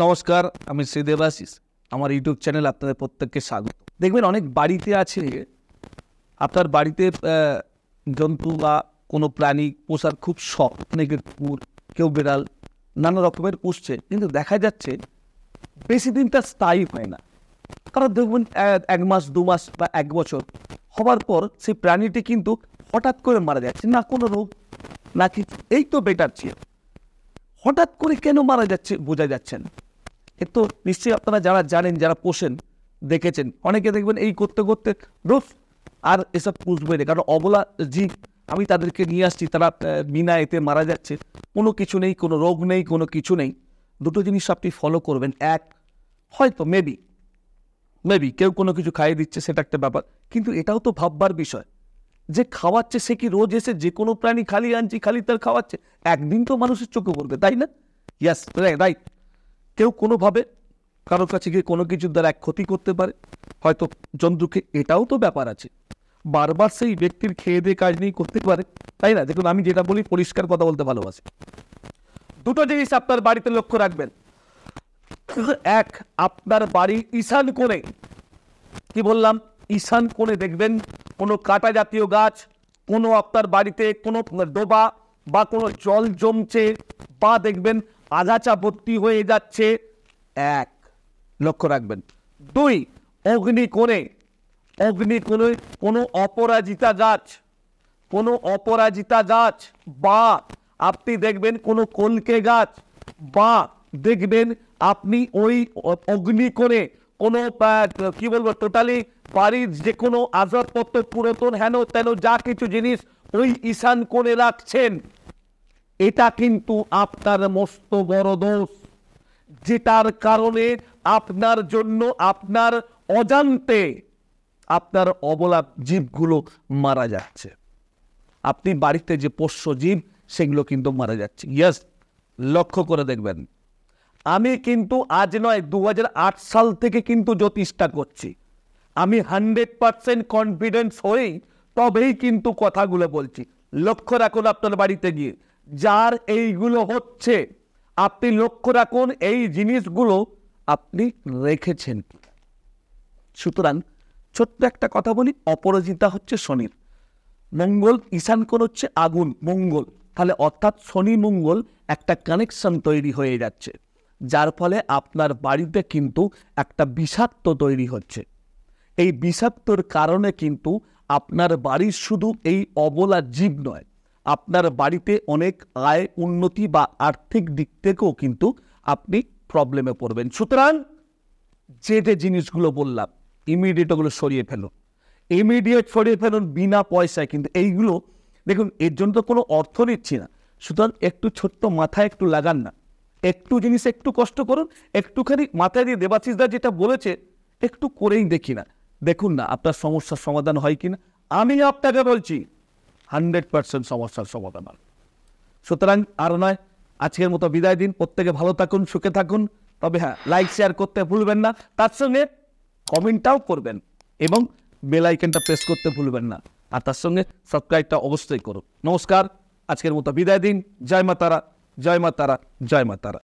নমস্কার, আমি শ্রী দেবাশিস। আমার ইউটিউব চ্যানেল আপনাদের প্রত্যেককে স্বাগত। দেখবেন অনেক বাড়িতে আছে, আপনার বাড়িতে জন্তু বা কোনো প্রাণী পোষার খুব শখ, অনেকের কুকুর, কেউ বিড়াল, নানা রকমের পুষছে, কিন্তু দেখা যাচ্ছে বেশি দিন তার স্থায়ী হয় না। কারণ দেখবেন 1 মাস 2 মাস বা 1 বছর হবার পর সেই প্রাণীটি কিন্তু হঠাৎ করে মারা যাচ্ছে, না কোনো রোগ না কিছু। এই তো বেটার ছিল, হঠাৎ করে কেন মারা যাচ্ছে বোঝা যাচ্ছে না। এ তো নিশ্চয়ই আপনারা যারা জানেন, যারা পোষেন, দেখেছেন, অনেকে দেখবেন এই করতে করতে রোজ আর এসব পুষবে না, কারণ অবলা জীব। আমি তাদেরকে নিয়ে আসছি, তারা বিনা এতে মারা যাচ্ছে, কোনো কিছু নেই, কোনো রোগ নেই, কোনো কিছু নেই। দুটো জিনিস আপনি ফলো করবেন। এক, হয়তো মেবি কেউ কোনো কিছু খাইয়ে দিচ্ছে, সেটা একটা ব্যাপার, কিন্তু এটাও তো ভাববার বিষয় যে খাওয়াচ্ছে সে কি রোজ এসে যে কোনো প্রাণী খালি আনছি খালি তার খাওয়াচ্ছে? একদিন তো মানুষের চোখে পড়বে, তাই না? ইয়াস, রাইট। কেউ কোনোভাবে কারোর কাছে গিয়ে কোনো কিছুর দ্বারা এক ক্ষতি করতে পারে, হয়তো জন্তুকে, এটাও তো ব্যাপার আছে। বারবার সেই ব্যক্তির খেয়ে দিয়ে কাজ নিয়ে করতে পারে, তাই না? দেখুন, আমি যেটা বলি, পরিষ্কার কথা বলতে ভালোবাসি। দুটো জিনিস আপনার বাড়িতে লক্ষ্য রাখবেন। এক, আপনার বাড়ি ঈশান কোণে, কি বললাম, ঈশান কোণে দেখবেন কোনো কাঁটা জাতীয় গাছ, কোনো আপনার বাড়িতে কোনো ডোবা বা কোনো জল জমছে, বা দেখবেন আগাছা ভর্তি হয়ে যাচ্ছে, এক, লক্ষ্য রাখবেন। দুই, অগ্নিকোণে কোনো অপরাজিতা গাছ, বা আপনি দেখবেন কোনো কলকে গাছ, বা দেখবেন আপনি ওই অগ্নিকোণে কোনো কি বলবো, টোটালি বাড়ির যে কোনো আসবাবপত্র পুরাতন হেন তেন যা কিছু জিনিস ওই ঈশান কোণে রাখছেন, এটা কিন্তু আপনার মস্ত বড় দোষ, যেটার কারণে আপনার জন্য আপনার অজান্তে আপনার অবলা জীবগুলো মারা যাচ্ছে। আপনি বাড়িতে যে পোষ্য জীব, সেগুলো কিন্তু মারা যাচ্ছে। ইয়েস, লক্ষ্য করে দেখবেন। আমি কিন্তু আজ নয়, 2008 সাল থেকে কিন্তু জ্যোতিষটা করছি। আমি 100% কনফিডেন্স হয়েই তবেই কিন্তু কথাগুলো বলছি। লক্ষ্য রাখুন আপনার বাড়িতে গিয়ে যার এইগুলো হচ্ছে, আপনি লক্ষ্য রাখুন এই জিনিসগুলো আপনি রেখেছেন। সুতরাং ছোট্ট একটা কথা বলি, অপরাজিতা হচ্ছে শনির, মঙ্গল ঈশান কোণ হচ্ছে আগুন, মঙ্গল, তাহলে অর্থাৎ শনি মঙ্গল একটা কানেকশন তৈরি হয়ে যাচ্ছে, যার ফলে আপনার বাড়িতে কিন্তু একটা বিষাক্ত তৈরি হচ্ছে। এই বিষাক্তর কারণে কিন্তু আপনার বাড়ির শুধু এই অবলা জীব নয়, আপনার বাড়িতে অনেক আয় উন্নতি বা আর্থিক দিক থেকেও কিন্তু আপনি প্রবলেমে পড়বেন। সুতরাং যে জিনিসগুলো বললাম, ইমিডিয়েট ওগুলো সরিয়ে ফেলুন, বিনা পয়সায়। কিন্তু এইগুলো দেখুন, এর জন্য তো কোনো অর্থ নিচ্ছি না, সুতরাং একটু ছোট্ট মাথায় একটু লাগান না, একটু জিনিস একটু কষ্ট করুন, একটুখানি মাথায় দিয়ে দেবাশিসদা যেটা বলেছে একটু করেই দেখি না, দেখুন না আপনার সমস্যার সমাধান হয় কিনা। আমি আপনাকে বলছি 100% সমস্যার সমাধান হয়। সুতরাং আর নয়, আজকের মতো বিদায় দিন। প্রত্যেকে ভালো থাকুন, সুখে থাকুন। তবে হ্যাঁ, লাইক শেয়ার করতে ভুলবেন না, তার সঙ্গে কমেন্টটাও করবেন এবং বেল আইকনটা প্রেস করতে ভুলবেন না, আর তার সঙ্গে সাবস্ক্রাইবটা অবশ্যই করুন। নমস্কার, আজকের মতো বিদায় দিন। জয় মা তারা, জয় মা তারা, জয় মা তারা।